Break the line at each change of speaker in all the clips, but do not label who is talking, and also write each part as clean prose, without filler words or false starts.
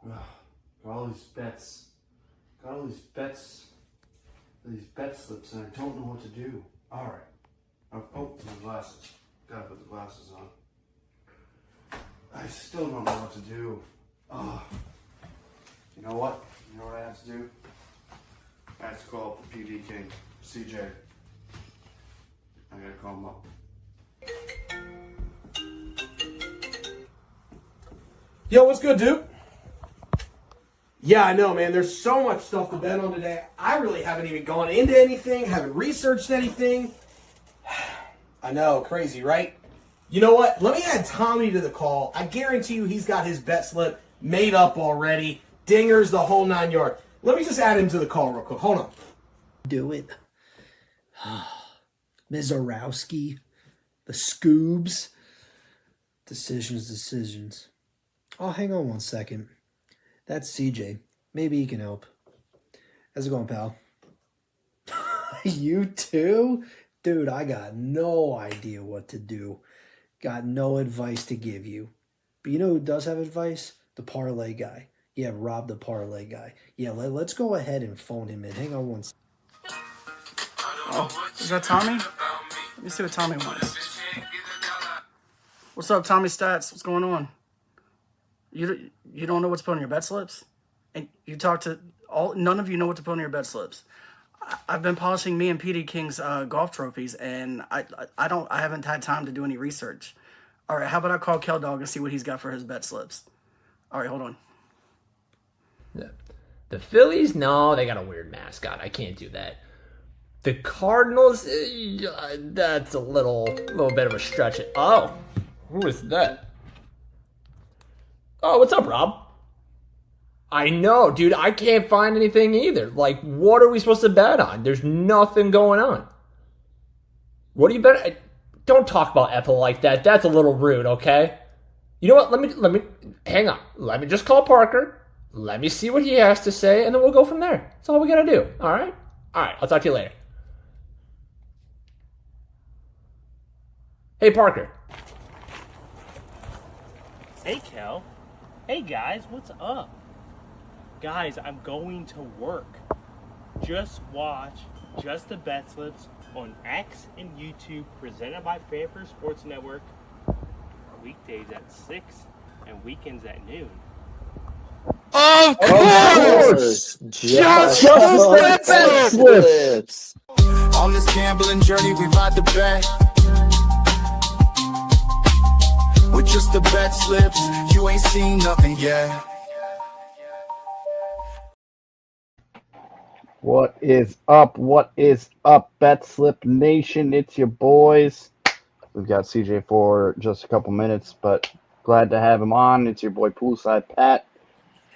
Got all these bets. Got all these bets. These bet slips, and I don't know what to do. All right. Oh, my glasses. Gotta put the glasses on. I still don't know what to do. Oh. You know what? You know what I have to do? I have to call up the PD King, CJ. I gotta call him up. Yo, what's good, dude? Yeah, I know, man. There's so much stuff to bet on today. I really haven't even gone into anything, haven't researched anything. I know, crazy, right? You know what? Let me add Tommy to the call. I guarantee you he's got his bet slip made up already. Dingers, the whole 9 yards. Let me just add him to the call real quick. Hold on.
Do it. Ms. Orowski, the Scoobs. Decisions. Oh, hang on one second. That's CJ. Maybe he can help. How's it going, pal? You too? Dude, I got no idea what to do. Got no advice to give you. But you know who does have advice? The parlay guy. Yeah, Rob the parlay guy. Yeah, let's go ahead and phone him in. Hang on one second.
Oh, is that Tommy? Let me see what Tommy wants. What's up, Tommy Stats? What's going on? You don't know what to put on your bet slips? And you talk to none of you know what to put on your bet slips. I've been polishing me and PD King's golf trophies, and I haven't had time to do any research. All right, how about I call Kel Dog and see what he's got for his bet slips? All right, hold on.
The Phillies, no, they got a weird mascot. I can't do that. The Cardinals, that's a little bit of a stretch. Oh, who is that? Oh, what's up, Rob? I know, dude. I can't find anything either. Like, what are we supposed to bet on? There's nothing going on. What do you bet? Don't talk about Ethel like that. That's a little rude, okay? You know what? Let me hang on. Let me just call Parker. Let me see what he has to say, and then we'll go from there. That's all we gotta do. All right. I'll talk to you later. Hey, Parker.
Hey, Kel. Hey, guys, what's up? Guys, I'm going to work. Just watch Just the Bet Slips on X and YouTube, presented by Fanfare Sports Network, weekdays at 6 and weekends at noon.
Of course! Just the Bet Slips!
On this gambling journey, we ride the bet. With just the bet slips, you ain't seen nothing yet.
What is up? What is up, Bet Slip Nation? It's your boys. We've got CJ for just a couple minutes, but glad to have him on. It's your boy Poolside Pat,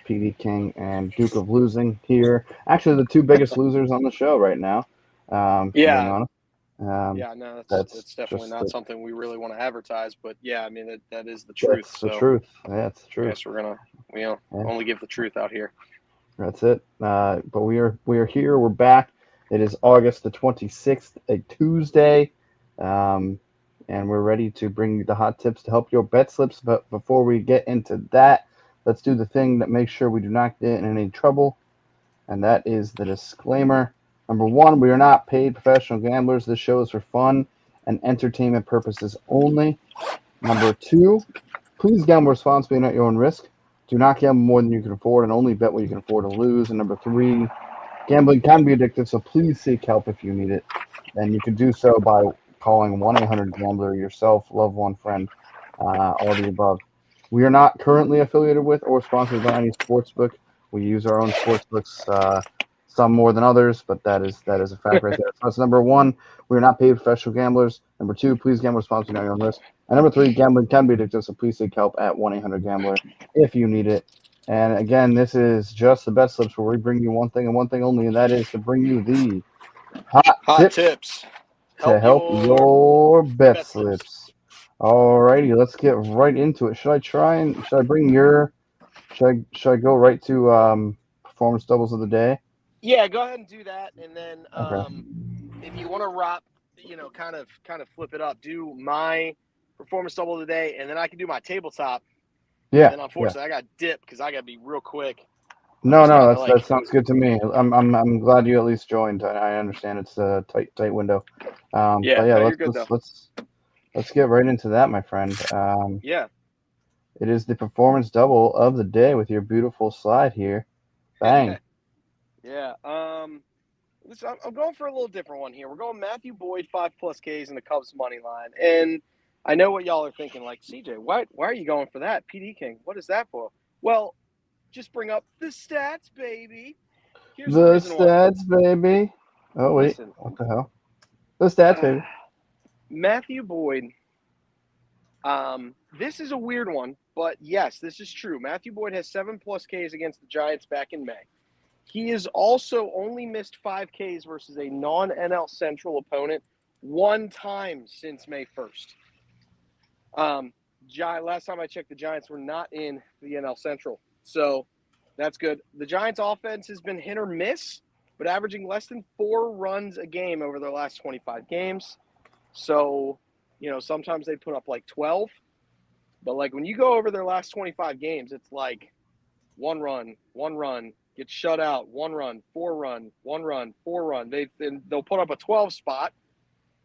PD King, and Duke of Losing here. Actually, the two biggest losers on the show right now.
Yeah.
No,
that's definitely not something we really want to advertise, but yeah, I mean that is the truth.
That's the truth. Yeah, it's the truth.
I guess we're gonna only give the truth out here.
That's it. But we are here. We're back. It is August the 26th, a Tuesday, and we're ready to bring you the hot tips to help your bet slips. But before we get into that, let's do the thing that makes sure we do not get in any trouble, and that is the disclaimer. Number one, we are not paid professional gamblers. This show is for fun and entertainment purposes only. Number two, please gamble responsibly and at your own risk. Do not gamble more than you can afford and only bet what you can afford to lose. And number three, gambling can be addictive, so please seek help if you need it. And you can do so by calling 1-800-GAMBLER, yourself, loved one, friend, all the above. We are not currently affiliated with or sponsored by any sportsbook. We use our own sportsbooks, some more than others, but that is a fact right there. So that's number one, we are not paid professional gamblers. Number two, please gamble responsibly at your own risk. And number three, gambling can be addictive, so please seek help at 1-800-GAMBLER if you need it. And again, this is just the bet slips where we bring you one thing and one thing only, and that is to bring you the hot tips to help your bet slips. Alrighty, let's get right into it. Should I go right to performance doubles of the day?
Yeah, go ahead and do that, and then
Okay.
if you want to wrap, kind of flip it up. Do my performance double of the day, and then I can do my tabletop,
Yeah,
And
yeah.
unfortunately, I got dipped because I got to be real quick.
No,
Just
no,
gotta
that sounds good to me. I'm glad you at least joined. I understand it's a tight window. But
yeah.
yeah,
No, you're good though.
let's get right into that, my friend.
Yeah.
It is the performance double of the day with your beautiful slide here. Bang.
Yeah. Listen, I'm going for a little different one here. We're going Matthew Boyd 5+ Ks in the Cubs money line, and I know what y'all are thinking. Like, CJ, why are you going for that? PD King, what is that for? Well, just bring up the stats, baby. Here's the
The
reason why.
stats, baby. Oh wait,
Listen,
what the hell? The stats, baby.
Matthew Boyd. This is a weird one, but yes, this is true. Matthew Boyd has 7+ Ks against the Giants back in May. He has also only missed 5 Ks versus a non-NL Central opponent one time since May 1st. Last time I checked, the Giants were not in the NL Central, so that's good. The Giants' offense has been hit or miss, but averaging less than 4 runs a game over their last 25 games. So, sometimes they put up like 12, but like when you go over their last 25 games, it's like 1 run, get shut out, 1 run, 4 run, 1 run, 4 run. They'll put up a 12 spot,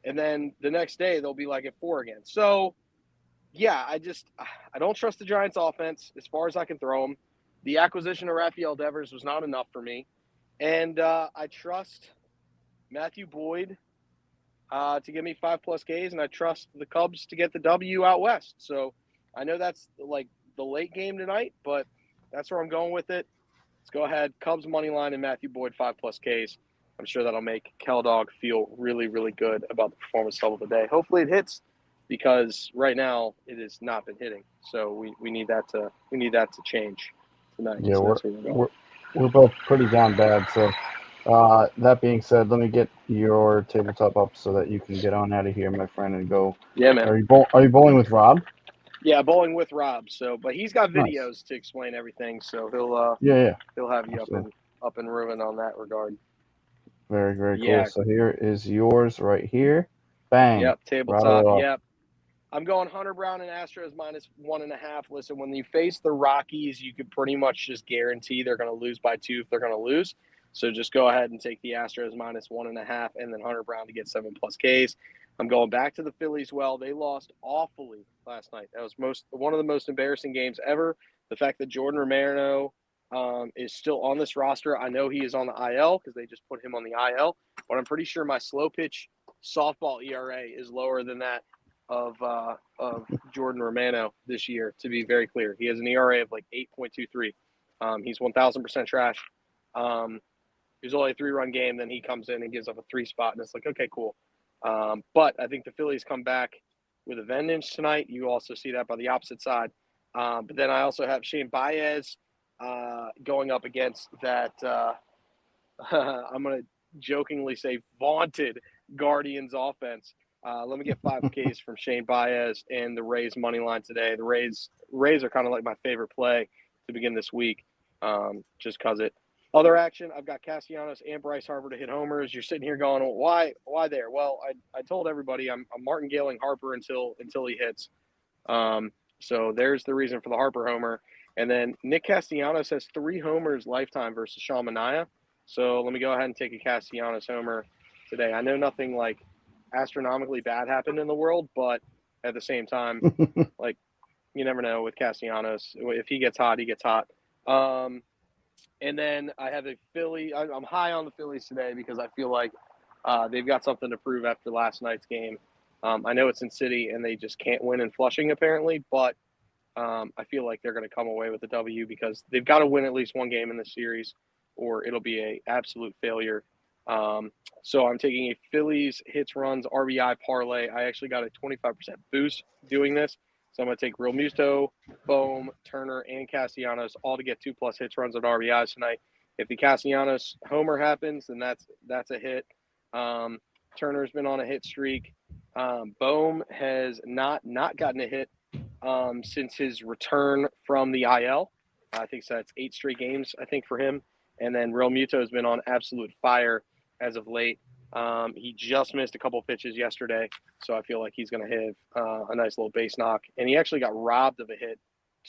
and then the next day they'll be like at 4 again. So yeah, I don't trust the Giants offense as far as I can throw them. The acquisition of Rafael Devers was not enough for me, and I trust Matthew Boyd to give me 5+ Ks, and I trust the Cubs to get the W out west. So I know that's like the late game tonight, but that's where I'm going with it. Let's go ahead. Cubs money line and Matthew Boyd 5+ Ks. I'm sure that'll make Keldog feel really, really good about the performance level of the day. Hopefully it hits, because right now it has not been hitting. So we need that to change tonight.
Yeah,
So
we're
that's where we're going.
we're both pretty down bad. So that being said, let me get your tabletop up so that you can get on out of here, my friend, and go.
Yeah, man.
Are you bowling with Rob?
Yeah, bowling with Rob. So, but he's got
Nice.
videos to explain everything. So
Yeah.
he'll have you
So,
up and ruin on that regard.
very cool.
Yeah.
So here is yours right here. Bang.
Yep.
Rattle
Tabletop.
it off.
Yep. I'm going Hunter Brown and Astros -1.5. Listen, when you face the Rockies, you could pretty much just guarantee they're going to lose by 2 if they're going to lose. So just go ahead and take the Astros -1.5, and then Hunter Brown to get 7+ Ks. I'm going back to the Phillies. Well, they lost awfully last night. That was one of the most embarrassing games ever. The fact that Jordan Romano is still on this roster. I know he is on the IL because they just put him on the IL, but I'm pretty sure my slow pitch softball ERA is lower than that of Jordan Romano this year. To be very clear, he has an ERA of like 8.23. He's 1,000% trash. It was only a 3-run game. Then he comes in and gives up a 3 spot, and it's like, okay, cool. But I think the Phillies come back with a vengeance tonight. You also see that by the opposite side. But then I also have Shane Baez going up against that. I'm going to jokingly say vaunted Guardians offense. Let me get 5 Ks from Shane Baez and the Rays money line today. The Rays are kind of like my favorite play to begin this week, just because it. Other action, I've got Castellanos and Bryce Harper to hit homers. You're sitting here going, why there? Well, I told everybody I'm martingaling Harper until he hits. So there's the reason for the Harper homer. And then Nick Castellanos has 3 homers lifetime versus Sean Manaea. So let me go ahead and take a Castellanos homer today. I know nothing like astronomically bad happened in the world, but at the same time, like, you never know with Castellanos. If he gets hot, he gets hot. And then I have a Philly. I'm high on the Phillies today because I feel like they've got something to prove after last night's game. I know it's in City and they just can't win in Flushing apparently, but I feel like they're going to come away with the W because they've got to win at least one game in this series or it'll be an absolute failure. So I'm taking a Phillies hits, runs, RBI parlay. I actually got a 25% boost doing this. So I'm going to take Real Musto, Bohm, Turner, and Castellanos all to get 2+ hits, runs, and RBIs tonight. If the Castellanos homer happens, then that's a hit. Turner's been on a hit streak. Bohm has not gotten a hit since his return from the IL. I think so that's 8 straight games, I think, for him. And then Real Muto has been on absolute fire as of late. He just missed a couple pitches yesterday, so I feel like he's going to have a nice little base knock. And he actually got robbed of a hit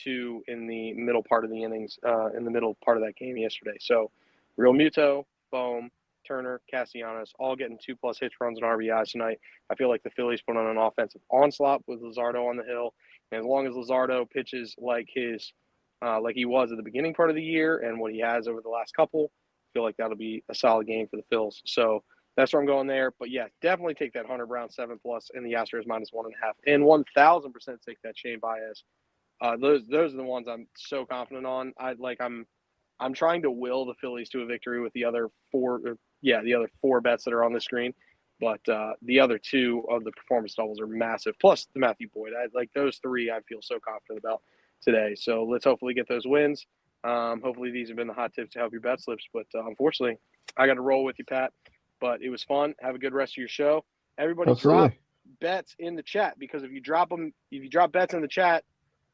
2 in the middle part of the innings, in the middle part of that game yesterday. So, Real Muto, Bohm, Turner, Castellanos, all getting 2+ hits, runs, and RBIs tonight. I feel like the Phillies put on an offensive onslaught with Luzardo on the hill. And as long as Luzardo pitches like he was at the beginning part of the year and what he has over the last couple, I feel like that'll be a solid game for the Phils. So that's where I'm going there. But yeah, definitely take that Hunter Brown 7+ and the Astros -1.5, and 1,000% take that Shane Baez. Those are the ones I'm so confident on. I'm trying to will the Phillies to a victory with the other four bets that are on the screen. But the other 2 of the performance doubles are massive. Plus the Matthew Boyd. Those 3 I feel so confident about today. So let's hopefully get those wins. Hopefully these have been the hot tips to help your bet slips. But unfortunately, I got to roll with you, Pat. But it was fun. Have a good rest of your show. Everybody
Absolutely.
drop bets in the chat, because if you drop bets in the chat,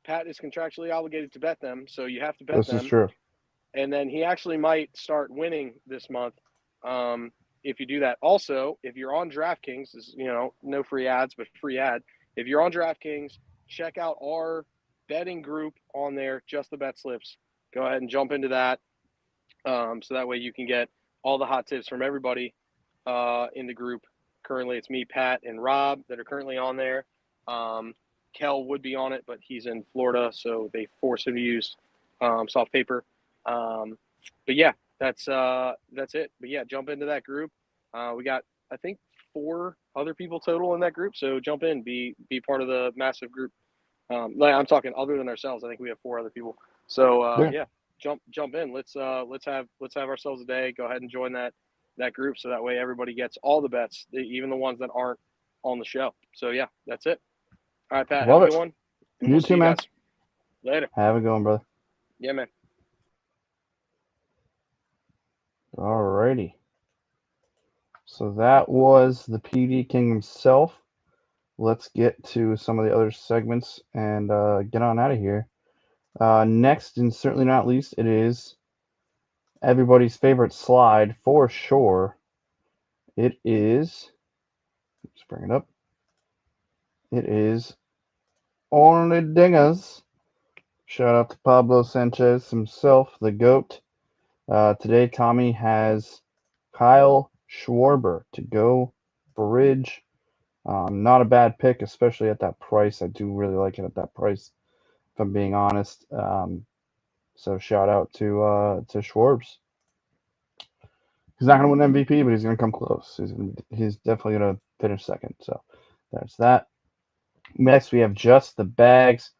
Pat is contractually obligated to bet them. So you have to bet
This
them.
is true.
And then he actually might start winning this month if you do that. Also, if you're on DraftKings, this is, no free ads, but free ad. If you're on DraftKings, check out our betting group on there, Just the Bet Slips. Go ahead and jump into that, so that way you can get all the hot tips from everybody in the group. Currently, it's me, Pat, and Rob that are currently on there. Kel would be on it, but he's in Florida, so they force him to use soft paper. But yeah, that's it. But yeah, jump into that group. We got, I think, 4 other people total in that group. So jump in, be part of the massive group. I'm talking other than ourselves. I think we have 4 other people. So yeah, jump in. Let's have ourselves a day. Go ahead and join that group, so that way everybody gets all the bets, even the ones that aren't on the show. So yeah, that's it. All right, Pat, have
Love
a
it.
good one. And
You
we'll
too,
see you
man.
guys later.
Have a good one, brother.
Yeah, man.
Alrighty. So that was the PD King himself. Let's get to some of the other segments and get on out of here. Next, and certainly not least, it is everybody's favorite slide for sure. It is, let's bring it up. It is Only Dingers. Shout out to Pablo Sanchez himself, the GOAT. Today, Tommy has Kyle Schwarber to go bridge. Not a bad pick, especially at that price. I do really like it at that price, if I'm being honest. So shout out to Schwarbs. He's not going to win MVP, but he's going to come close. He's definitely going to finish second. So there's that. Next, we have Just the Bags.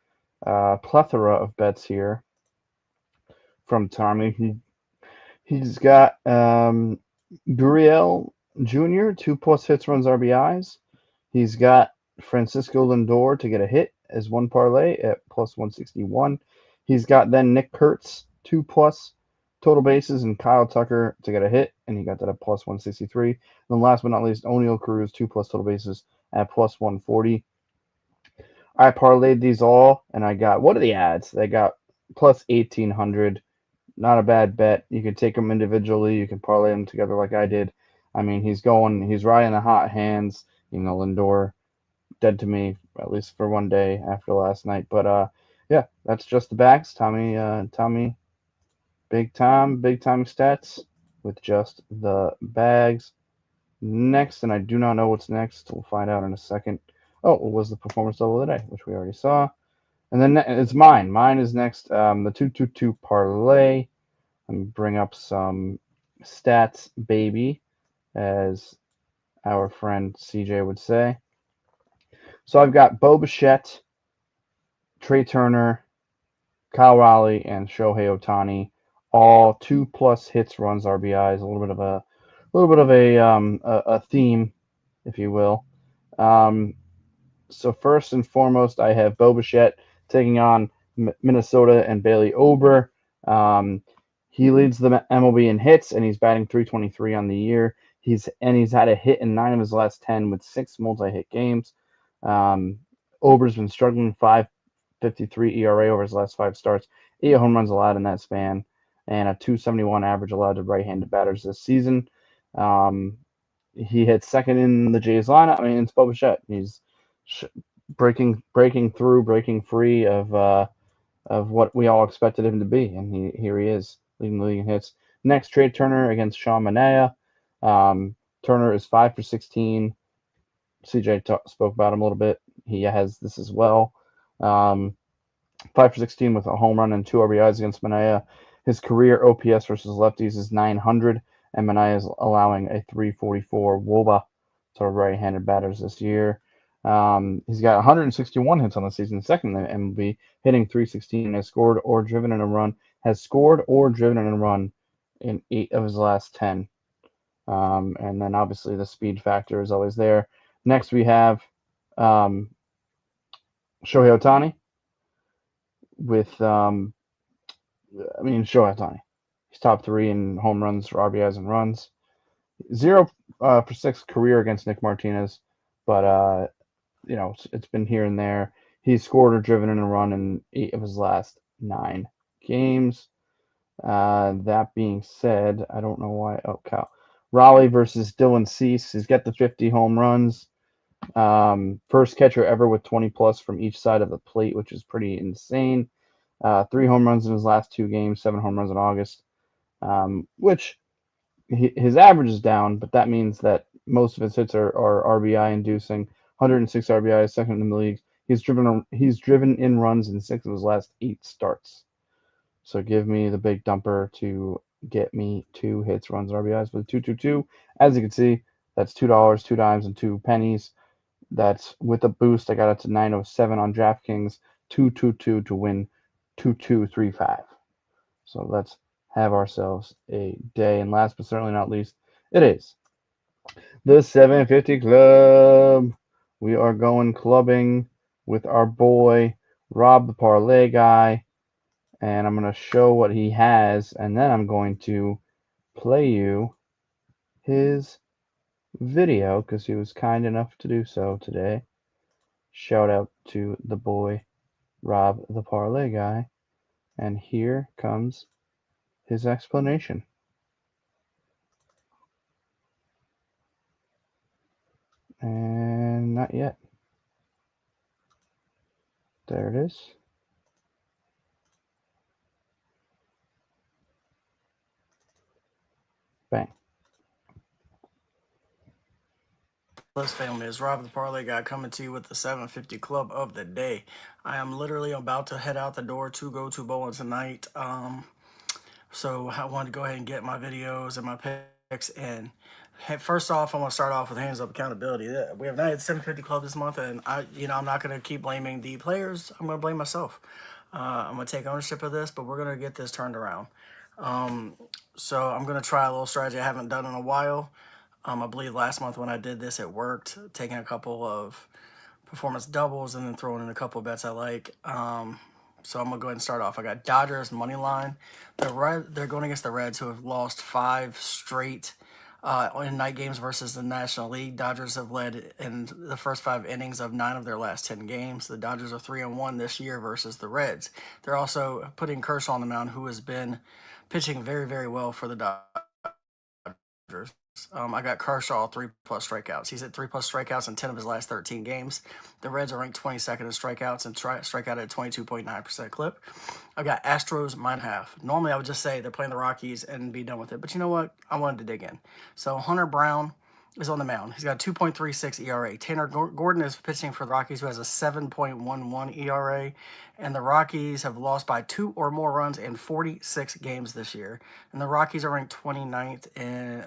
Plethora of bets here from Tommy. He's got Gurriel Jr., 2+ hits, runs, RBIs. He's got Francisco Lindor to get a hit as one parlay at +161. He's got then Nick Kurtz, 2+ total bases, and Kyle Tucker to get a hit, and he got that at +163. And then last but not least, O'Neill Cruz, 2+ total bases at +140. I parlayed these all, and I got, what are the ads? They got +1800. Not a bad bet. You can take them individually. You can parlay them together like I did. I mean, he's riding the hot hands. Lindor, dead to me, at least for one day after last night. But yeah, that's just the backs. Tommy, big time stats with just the bags. Next, and I do not know what's next. We'll find out in a second. Oh, it was the performance level of the day, which we already saw. And then it's mine. Mine is next. The 2-2-2 parlay. Let me bring up some stats, baby, as our friend CJ would say. So I've got Bo Bichette, Trey Turner, Kyle Raleigh, and Shohei Ohtani, all 2+ hits, runs, RBIs. A little bit of a theme, if you will. So first and foremost, I have Bo Bichette taking on Minnesota and Bailey Ober. He leads the MLB in hits, and he's batting .323 on the year. He's had a hit in 9 of his last 10 with 6 multi-hit games. Ober's been struggling, 5.53 ERA over his last 5 starts, 8 home runs allowed in that span, and a .271 average allowed to right-handed batters this season. He hit second in the Jays lineup. I mean, it's Bo Bichette. He's breaking free of of what we all expected him to be, and here he is leading the league in hits. Next, Trey Turner against Sean Manaea. Turner is 5 for 16. CJ spoke about him a little bit. He has this as well. Um, 5 for 16 with a home run and 2 RBIs against Manaea. His career OPS versus lefties is 900, and Manaea is allowing a 344 WOBA to right-handed batters this year. He's got 161 hits on the season, second in the MLB, hitting 316, has scored or driven in a run, in 8 of his last 10. And then obviously the speed factor is always there. Next we have um, Shohei Ohtani with Shohei Ohtani. He's top 3 in home runs, RBIs, and runs. 0 for 6 career against Nick Martinez, but it's been here and there. He's scored or driven in a run in 8 of his last 9 games. That being said, I don't know why. Oh, cow. Raleigh versus Dylan Cease. He's got the 50 home runs. First catcher ever with 20 plus from each side of the plate, which is pretty insane. 3 home runs in his last 2 games, 7 home runs in August, which his average is down, but that means that most of his hits are RBI inducing. 106 RBI, second in the league. He's driven in runs in 6 of his last 8 starts. So give me the big dumper to get me 2 hits, runs, RBIs with 222. As you can see, that's $2, 2 dimes, and 2 pennies. That's with a boost. I got it to 907 on DraftKings, 222 to win 2235. So let's have ourselves a day. And last but certainly not least, it is the 750 Club. We are going clubbing with our boy Rob the Parlay Guy, and I'm going to show what he has, and then I'm going to play you his video because he was kind enough to do so today. Shout out to the boy Rob the Parlay Guy, and here comes his explanation. And not yet. There it is. Bang.
Plus family, is Rob the Parlay Guy coming to you with the 750 Club of the day. I am literally about to head out the door to go to bowling tonight. So I wanted to go ahead and get my videos and my picks in. First off, I'm gonna start off with hands up accountability. We have not had 750 Club this month, and I'm not gonna keep blaming the players. I'm gonna blame myself. I'm gonna take ownership of this, but we're gonna get this turned around. So I'm gonna try a little strategy I haven't done in a while. I believe last month when I did this, it worked. Taking a couple of performance doubles and then throwing in a couple of bets I like. So I'm gonna go ahead and start off. I got Dodgers money line. They're going against the Reds, who have lost 5 straight in night games versus the National League. Dodgers have led in the first 5 innings of 9 of their last 10 games. The Dodgers are 3-1 this year versus the Reds. They're also putting Kershaw on the mound, who has been pitching very, very well for the Dodgers. I got Kershaw 3+ strikeouts. He's at 3+ strikeouts in 10 of his last 13 games. The Reds are ranked 22nd in strikeouts and strike out at 22.9% clip. I got Astros -1/2. Normally I would just say they're playing the Rockies and be done with it, but you know what? I wanted to dig in. So Hunter Brown is on the mound. He's got a 2.36 ERA. Tanner Gordon is pitching for the Rockies, who has a 7.11 ERA. And the Rockies have lost by 2 or more runs in 46 games this year. And the Rockies are ranked 29th in,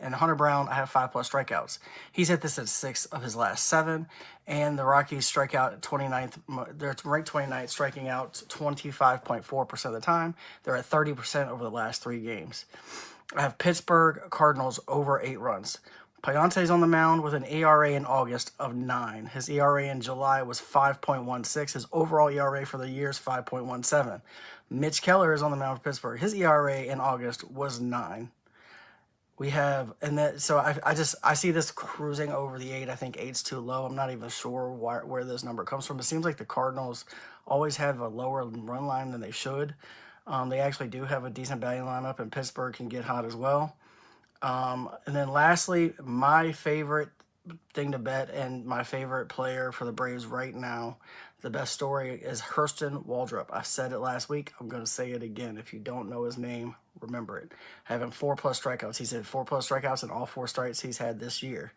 And Hunter Brown, I have 5+ strikeouts. He's hit this at 6 of his last 7. And the Rockies strike out at 29th. They're ranked 29th, striking out 25.4% of the time. They're at 30% over the last 3 games. I have Pittsburgh Cardinals over 8 runs. Payante's on the mound with an ERA in August of 9. His ERA in July was 5.16. His overall ERA for the year is 5.17. Mitch Keller is on the mound for Pittsburgh. His ERA in August was 9. We have, and that, so I see this cruising over the 8. I think 8's too low. I'm not even sure where this number comes from. It seems like the Cardinals always have a lower run line than they should. They actually do have a decent batting lineup, and Pittsburgh can get hot as well. And then lastly, my favorite thing to bet and my favorite player for the Braves right now, The best story is Hurston Waldrop. I said it last week. I'm going to say it again. If you don't know his name, remember it. Having 4+ strikeouts. He's had 4+ strikeouts in all 4 starts he's had this year.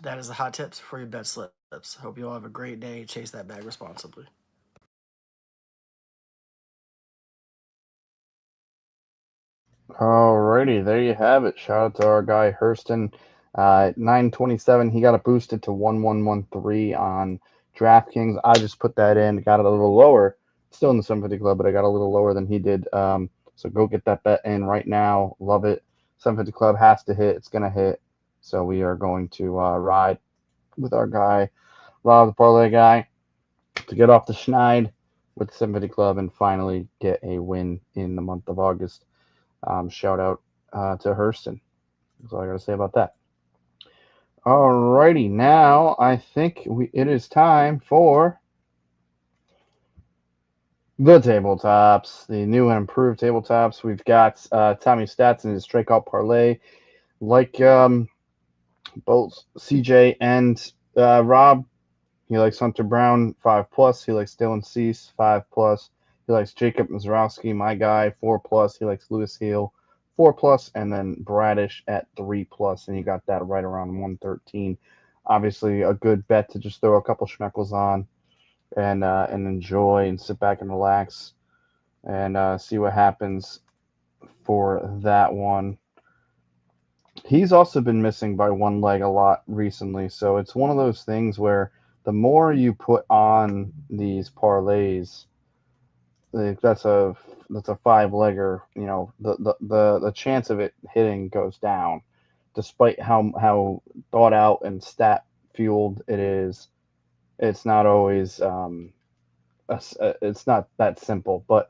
That is the hot tips for your bet slips. Hope you all have a great day. Chase that bag responsibly.
Alrighty, there you have it. Shout out to our guy Hurston. 927, he got it boosted to 1113 on DraftKings. I just put that in, got it a little lower. Still in the 750 club, but I got a little lower than he did. So go get that bet in right now. Love it. 750 club has to hit. It's going to hit. So we are going to ride with our guy, Rob the Parlay guy, to get off the schneid with the 750 club and finally get a win in the month of August. Shout out to Hurston. That's all I got to say about that. Alrighty, now I think it is time for the tabletops, the new and improved tabletops. We've got Tommy Stats and his strikeout parlay, like both CJ and Rob. He likes Hunter Brown 5+. He likes Dylan Cease 5+. He likes Jacob Mizrowski, my guy, 4+. He likes Lewis Heel 4+, and then Bradish at 3+. And you got that right around 113. Obviously, a good bet to just throw a couple schmeckles on and enjoy and sit back and relax and see what happens for that one. He's also been missing by one leg a lot recently, so it's one of those things where the more you put on these parlays, like that's a 5-legger. You know, the chance of it hitting goes down, despite how thought out and stat fueled it is. It's not always it's not that simple, but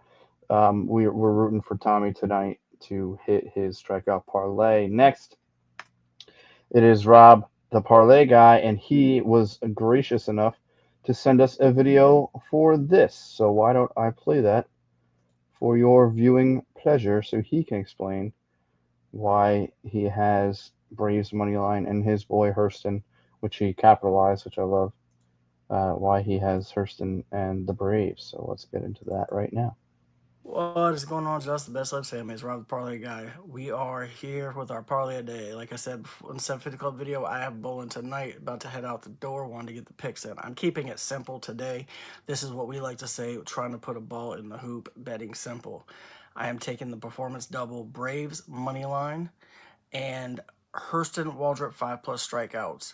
we're rooting for Tommy tonight to hit his strikeout parlay. Next, it is Rob, the parlay guy, and he was gracious enough to send us a video for this. So why don't I play that for your viewing pleasure so he can explain why he has Braves money line and his boy Hurston, which he capitalized, which I love, why he has Hurston and the Braves. So let's get into that right now.
What is going on, Just the Best Life family? It's Rob the Parlay Guy. We are here with our parlay a day. Like I said in the 750 Club video, I have bowling tonight. About to head out the door. Wanted to get the picks in. I'm keeping it simple today. This is what we like to say, trying to put a ball in the hoop, betting simple. I am taking the performance double Braves money line and Hurston Waldrop 5+ strikeouts.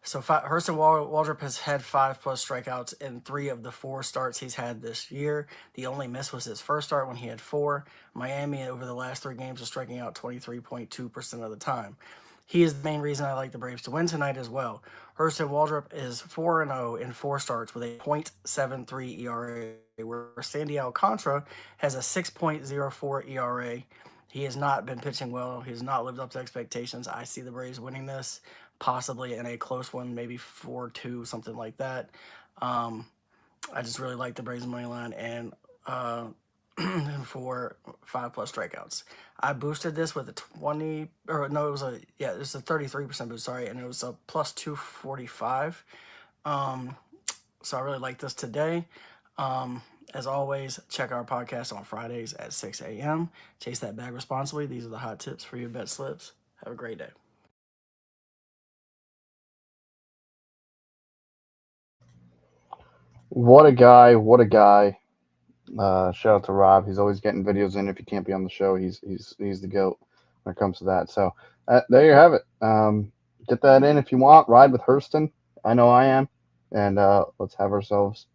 So Hurston Waldrop has had 5+ strikeouts in 3 of the 4 starts he's had this year. The only miss was his first start when he had 4. Miami over the last 3 games is striking out 23.2% of the time. He is the main reason I like the Braves to win tonight as well. Hurston Waldrop is 4-0 in 4 starts with a .73 ERA, where Sandy Alcantara has a 6.04 ERA. He has not been pitching well. He has not lived up to expectations. I see the Braves winning this, possibly in a close one, maybe 4-2, something like that. I just really like the Braves money line and for 5+ strikeouts. I boosted this with a 20, or no, it was a 33% boost. Sorry, and it was a plus 245. So I really like this today. As always, check our podcast on Fridays at 6 a.m. Chase that bag responsibly. These are the hot tips for your bet slips. Have a great day.
What a guy! What a guy! Shout out to Rob. He's always getting videos in. If he can't be on the show, he's the goat when it comes to that. So there you have it. Get that in if you want. Ride with Hurston. I know I am. And let's have ourselves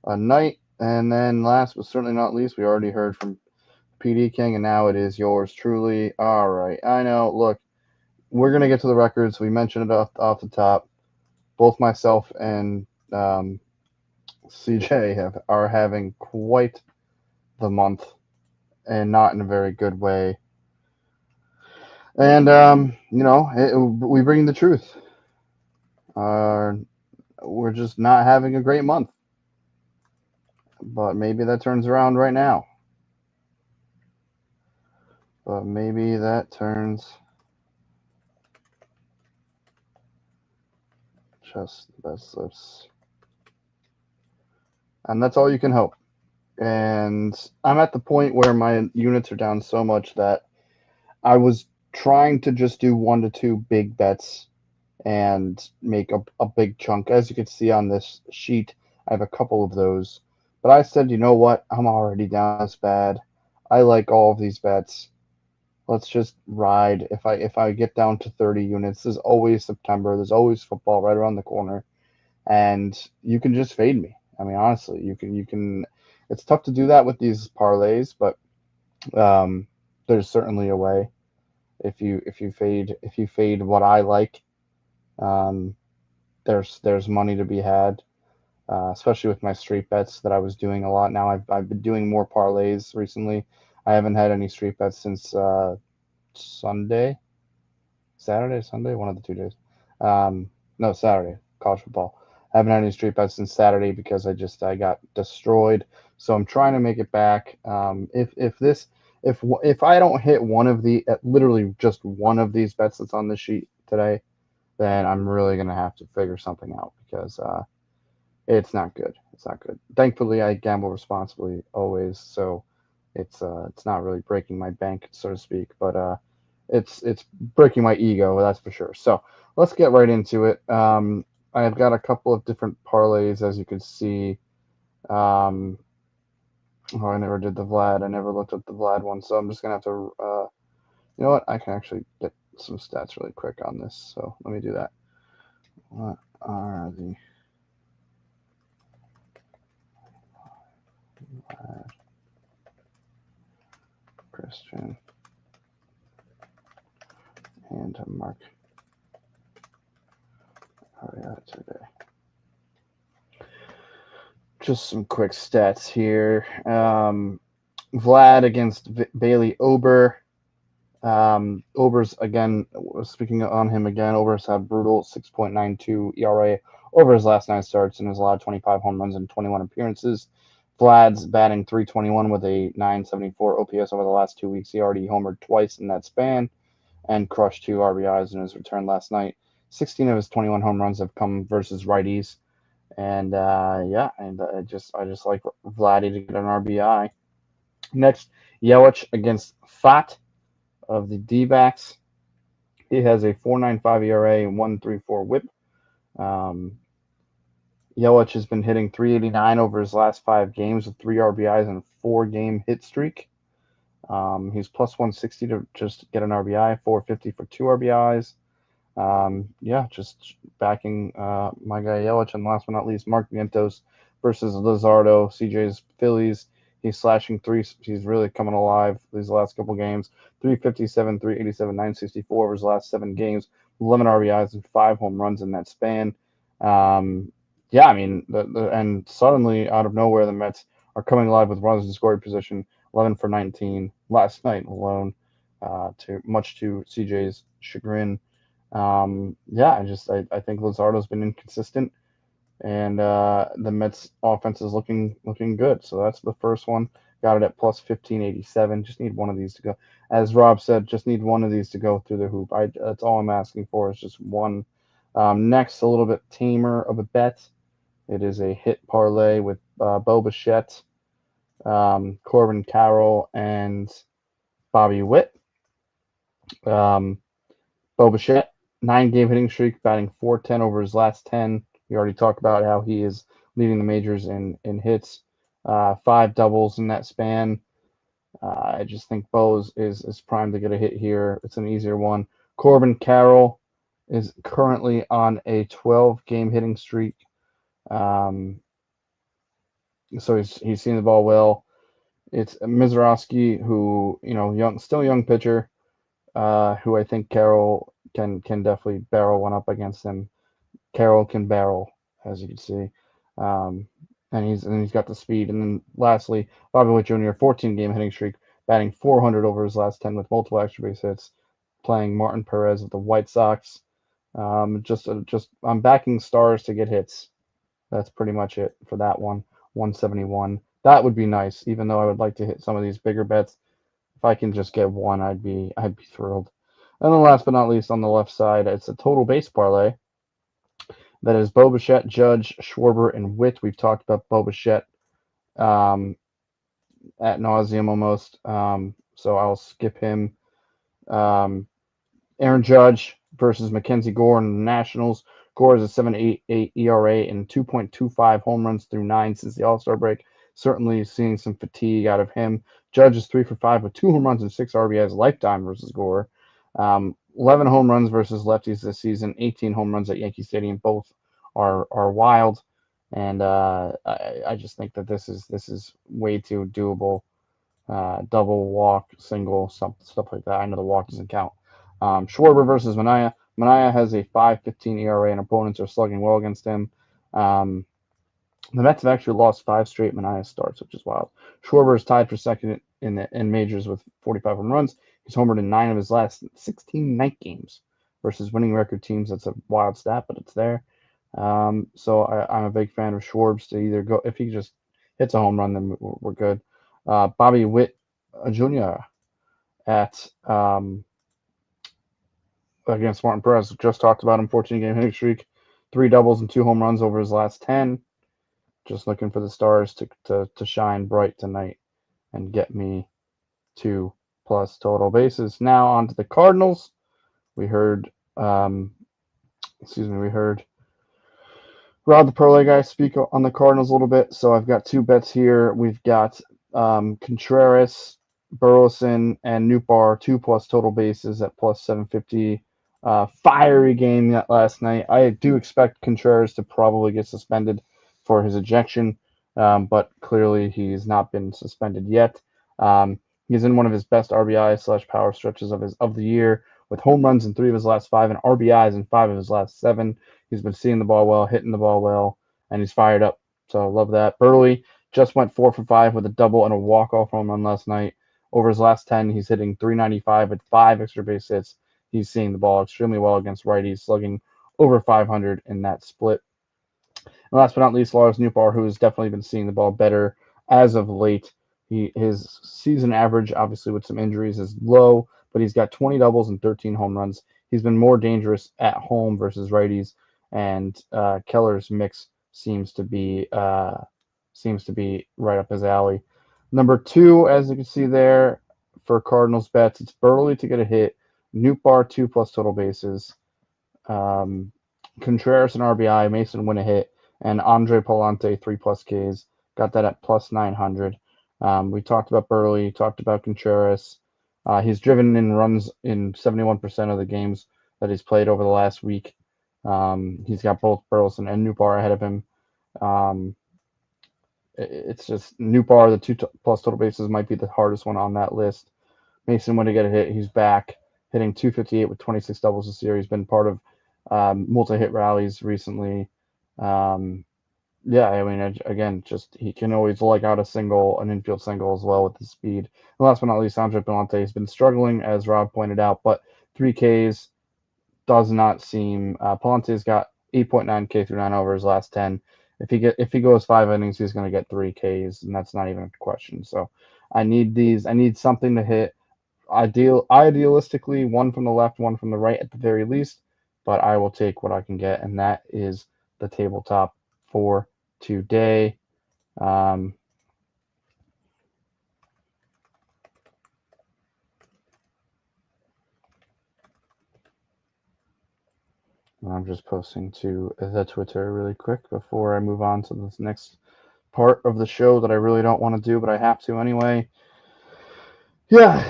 a night. And then last but certainly not least, we already heard from PD King, and now it is yours truly. All right. I know. Look, we're going to get to the records. We mentioned it off the top. Both myself and CJ are having quite the month, and not in a very good way. And we bring the truth. We're just not having a great month, but maybe that turns around right now. But maybe that turns just the best slips and that's all you can hope. And I'm at the point where my units are down so much that I was trying to just do 1 to 2 big bets and make a big chunk. As you can see on this sheet, I have a couple of those. But I said, you know what? I'm already down this bad. I like all of these bets. Let's just ride. If I get down to 30 units, there's always September. There's always football right around the corner, and you can just fade me. I mean, honestly, you can. It's tough to do that with these parlays, but there's certainly a way. If you fade what I like, um, there's money to be had, especially with my street bets that I was doing a lot. Now I've been doing more parlays recently. I haven't had any street bets since Sunday, Saturday, Sunday, one of the 2 days. No, Saturday, college football. I haven't had any street bets since Saturday because I got destroyed. So I'm trying to make it back. If I don't hit one of the literally just one of these bets that's on the sheet today, then I'm really gonna have to figure something out because it's not good. It's not good. Thankfully, I gamble responsibly always, so it's not really breaking my bank, so to speak. But it's breaking my ego, that's for sure. So let's get right into it. I've got a couple of different parlays, as you can see. Um, oh, I never did the Vlad. I never looked at the Vlad one, so I'm just gonna have to. You know what? I can actually get some stats really quick on this. So let me do that. What are the Vlad Christian and Mark Arietta today? Just some quick stats here. Vlad against Bailey Ober. Ober's again, speaking on him again, Ober's had brutal 6.92 ERA over his last 9 starts and has allowed 25 home runs in 21 appearances. Vlad's batting 321 with a 974 OPS over the last 2 weeks. He already homered twice in that span and crushed 2 RBIs in his return last night. 16 of his 21 home runs have come versus righties. And yeah, and I just like Vladdy to get an RBI. Next, Yelich against Fat of the D-backs. He has a 4.95 ERA and 1.34 WHIP. Um, Yelich has been hitting 389 over his last 5 games with 3 RBIs and a 4-game hit streak. He's plus 160 to just get an RBI, 450 for 2 RBIs. Yeah, just backing my guy Yelich. And last but not least, Mark Vientos versus Luzardo, CJ's Phillies. He's slashing three. He's really coming alive these last couple games. 357, 387, 964 over his last 7 games. 11 RBIs and 5 home runs in that span. Yeah, I mean, and suddenly out of nowhere, the Mets are coming alive with runners in scoring position. 11 for 19 last night alone, to CJ's chagrin. Yeah, I think Luzardo's been inconsistent, and the Mets offense is looking good. So that's the first one. Got it at plus 1587. Just need one of these to go. As Rob said, just need one of these to go through the hoop. That's all I'm asking for is just one. Next, a little bit tamer of a bet. It is a hit parlay with Bo Bichette, Corbin Carroll, and Bobby Witt. Bo Bichette, 9-game hitting streak, batting 410 over his last 10. We already talked about how he is leading the majors in hits, 5 doubles in that span. I just think Bo is primed to get a hit here. It's an easier one. Corbin Carroll is currently on a 12-game hitting streak. So he's seen the ball well. It's Mizorowski, who still young pitcher, who I think Carroll can definitely barrel one up against him. Carroll can barrel, as you can see, and he's got the speed. And then lastly, Bobby Witt Jr. 14-game hitting streak, batting 400 over his last 10 with multiple extra base hits, playing Martin Perez of the White Sox. Just I'm backing stars to get hits. That's pretty much it for that one. 171. That would be nice, even though I would like to hit some of these bigger bets. If I can just get one, I'd be thrilled. And then last but not least, on the left side, it's a total base parlay. That is Bo Bichette, Judge, Schwarber, and Witt. We've talked about Bo Bichette at nauseum almost. So I'll skip him. Um, Aaron Judge versus Mackenzie Gore in the Nationals. Gore is a 7.88 ERA and 2.25 home runs through 9 since the All Star break. Certainly seeing some fatigue out of him. Judge is 3 for 5 with 2 home runs and 6 RBIs lifetime versus Gore. 11 home runs versus lefties this season. 18 home runs at Yankee Stadium. Both are wild, and I just think that this is way too doable. Double walk, single, stuff like that. I know the walk doesn't count. Schwarber versus Manaea. Manaea has a 5.15 ERA, and opponents are slugging well against him. Um, the Mets have actually lost 5 straight Manaea starts, which is wild. Schwarber is tied for second in majors with 45 home runs. He's homered in 9 of his last 16 night games versus winning record teams. That's a wild stat, but it's there. So I'm a big fan of Schwarbs to either go, if he just hits a home run, then we're good. Bobby Witt Jr. at against Martin Perez. Just talked about him, 14-game hitting streak, 3 doubles and 2 home runs over his last 10. Just looking for the stars to shine bright tonight and get me 2+ total bases. Now on to the Cardinals. We heard, we heard Rod the Parlay guy speak on the Cardinals a little bit. So I've got 2 bets here. We've got Contreras, Burleson, and Nootbaar 2+ total bases at plus 750. Fiery game that last night. I do expect Contreras to probably get suspended for his ejection, but clearly he's not been suspended yet. He's in one of his best RBI/power stretches of the year, with home runs in 3 of his last 5 and RBIs in 5 of his last 7. He's been seeing the ball well, hitting the ball well, and he's fired up. So I love that. Burley just went 4 for 5 with a double and a walk-off home run last night. Over his last 10, he's hitting .395 with 5 extra base hits. He's seeing the ball extremely well against righties, slugging over 500 in that split. And last but not least, Lars Nootbaar, who has definitely been seeing the ball better as of late. His season average, obviously with some injuries, is low, but he's got 20 doubles and 13 home runs. He's been more dangerous at home versus righties, and Keller's mix seems to be right up his alley. Number 2, as you can see there, for Cardinals bets, it's Burley to get a hit, Nootbaar 2+ total bases, Contreras an RBI, Mason win a hit, and Andre Palante 3+ Ks. Got that at plus 900. We talked about Burley, talked about Contreras. He's driven in runs in 71% of the games that he's played over the last week. He's got both Burleson and Nootbaar ahead of him. It's just Nootbaar, the 2+ total bases might be the hardest one on that list. Mason, when to get a hit, he's back, hitting .258 with 26 doubles this year. He's been part of multi-hit rallies recently. Yeah, I mean, again, just he can always leg out an infield single as well with his speed. And last but not least, Andre Palante has been struggling, as Rob pointed out, but 3 Ks does not seem. Palante's got 8.9 K through 9 over his last 10. If he goes 5 innings, he's going to get 3 Ks, and that's not even a question. So I need these. I need something to hit. Idealistically, one from the left, one from the right at the very least, but I will take what I can get, and that is the tabletop for today. I'm just posting to the Twitter really quick before I move on to this next part of the show that I really don't want to do, but I have to anyway. Yeah,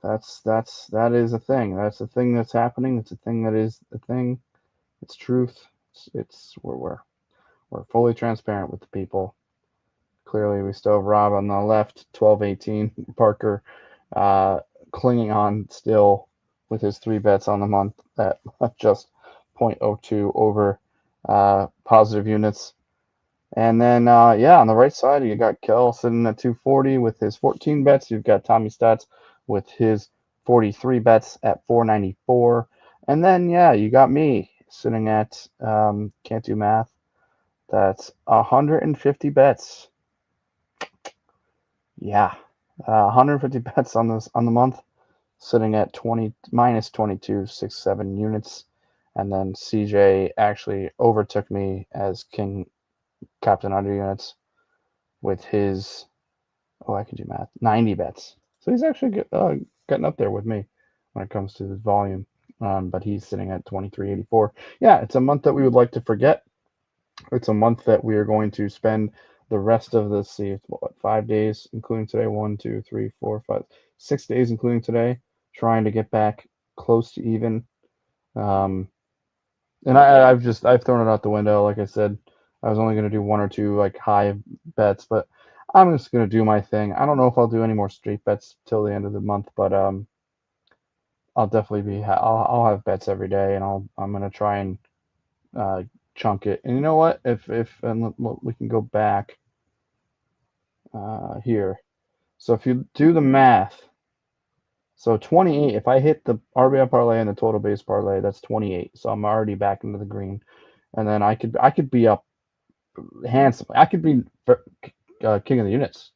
that is a thing. That's a thing that's happening. It's a thing that is a thing. It's truth. We're fully transparent with the people. Clearly, we still have Rob on the left, 12-18. Parker clinging on still with his 3 bets on the month at just 0.02 over positive units. And then, on the right side, you got Kel sitting at 240 with his 14 bets. You've got Tommy Stats with his 43 bets at 494. And then, you got me sitting at, can't do math, that's 150 bets. Yeah, 150 bets on the month, sitting at minus 22.67 units. And then CJ actually overtook me as king captain under units. with his, I can do math, 90 bets. So he's actually getting up there with me when it comes to his volume. But he's sitting at 23.84. Yeah, it's a month that we would like to forget. It's a month that we are going to spend the rest of the 5 days, including today, 1, 2, 3, 4, 5, 6 days, including today, trying to get back close to even. And I've thrown it out the window. Like I said, I was only going to do 1 or 2 like high bets, but I'm just going to do my thing. I don't know if I'll do any more straight bets till the end of the month, but I'll definitely I'll have bets every day, and I'm going to try and chunk it. And you know what? If we can go back here. So if you do the math, so 28, if I hit the RBI parlay and the total base parlay, that's 28. So I'm already back into the green. And then I could be up handsomely. I could be king of the units,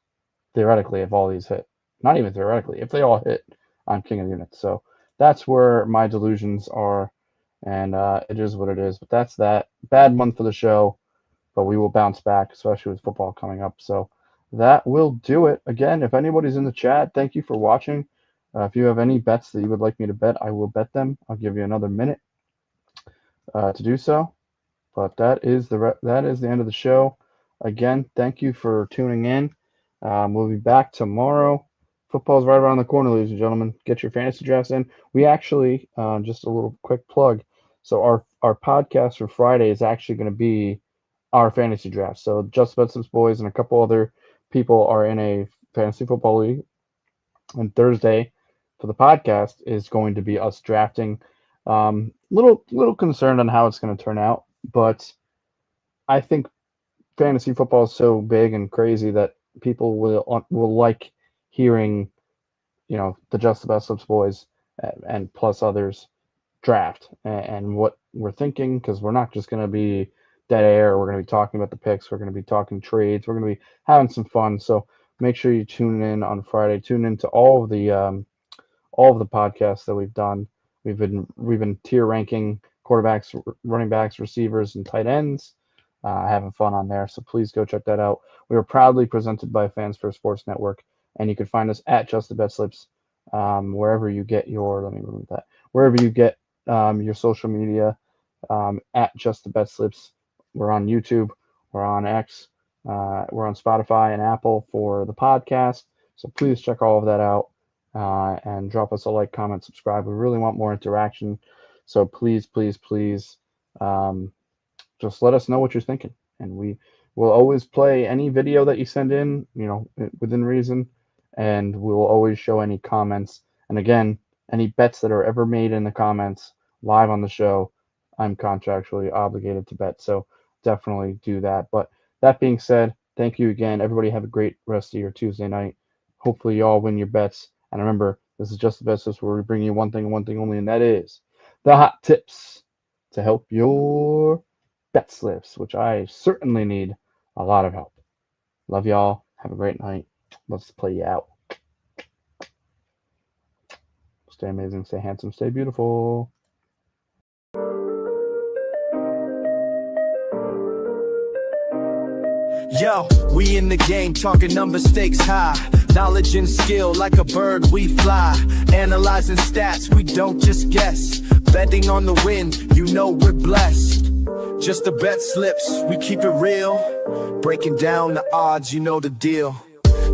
theoretically, if all these hit. Not even theoretically. If they all hit, I'm king of the units. So that's where my delusions are. And it is what it is. But that's that. Bad month for the show. But we will bounce back, especially with football coming up. So that will do it. Again, if anybody's in the chat, thank you for watching. If you have any bets that you would like me to bet, I will bet them. I'll give you another minute to do so. But that is the end of the show. Again, thank you for tuning in. We'll be back tomorrow. Football's right around the corner, ladies and gentlemen. Get your fantasy drafts in. We actually, just a little quick plug. So our podcast for Friday is actually going to be our fantasy draft. So Just Betslips boys and a couple other people are in a fantasy football league. And Thursday for the podcast is going to be us drafting. Little concerned on how it's going to turn out, but I think fantasy football is so big and crazy that people will like hearing, the Just the Betslips boys and plus others draft and what we're thinking, because we're not just going to be dead air. We're going to be talking about the picks. We're going to be talking trades. We're going to be having some fun. So make sure you tune in on Friday. Tune into all of the podcasts that we've done. We've been tier ranking quarterbacks, running backs, receivers, and tight ends. Having fun on there. So please go check that out. We are proudly presented by Fans First Sports Network, and you can find us at Just the Betslips, wherever you get your. Let me remove that. Wherever you get your social media, at Just the Betslips. We're on YouTube. We're on X. We're on Spotify and Apple for the podcast. So please check all of that out and drop us a like, comment, subscribe. We really want more interaction. So please, please, please, just let us know what you're thinking. And we will always play any video that you send in, within reason. And we will always show any comments. And again, any bets that are ever made in the comments live on the show, I'm contractually obligated to bet. So definitely do that. But that being said, thank you again. Everybody have a great rest of your Tuesday night. Hopefully you all win your bets. And remember, this is Just the Betslips, where we bring you one thing and one thing only, and that is the hot tips to help your bet slips, which I certainly need a lot of help. Love y'all. Have a great night. Let's play you out. Stay amazing, stay handsome, stay beautiful.
Yo, we in the game, talking number stakes high. Knowledge and skill, like a bird we fly. Analyzing stats, we don't just guess. Betting on the win, we're blessed. Just the bet slips, we keep it real. Breaking down the odds, the deal.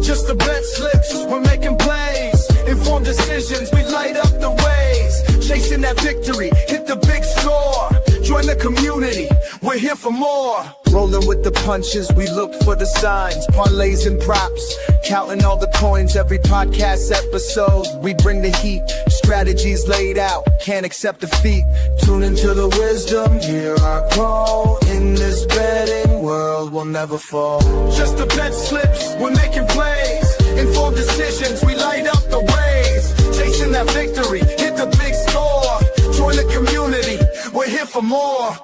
Just the bet slips, we're making plays. Informed decisions, we light up the ways. Chasing that victory, hit the big score. Join the community, we're here for more. Rolling with the punches, we look for the signs. Parlays and props, counting all the coins. Every podcast episode, we bring the heat. Strategies laid out, can't accept defeat. Tune into the wisdom, hear our call. In this betting world, we'll never fall. Just the bet slips, we're making plays. Informed decisions, we light up the ways. Chasing that victory, hit the big score. Join the community, we're here for more.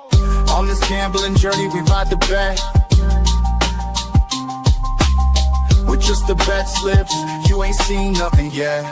On this gambling journey, we ride the bet. With just the bet slips, you ain't seen nothing yet.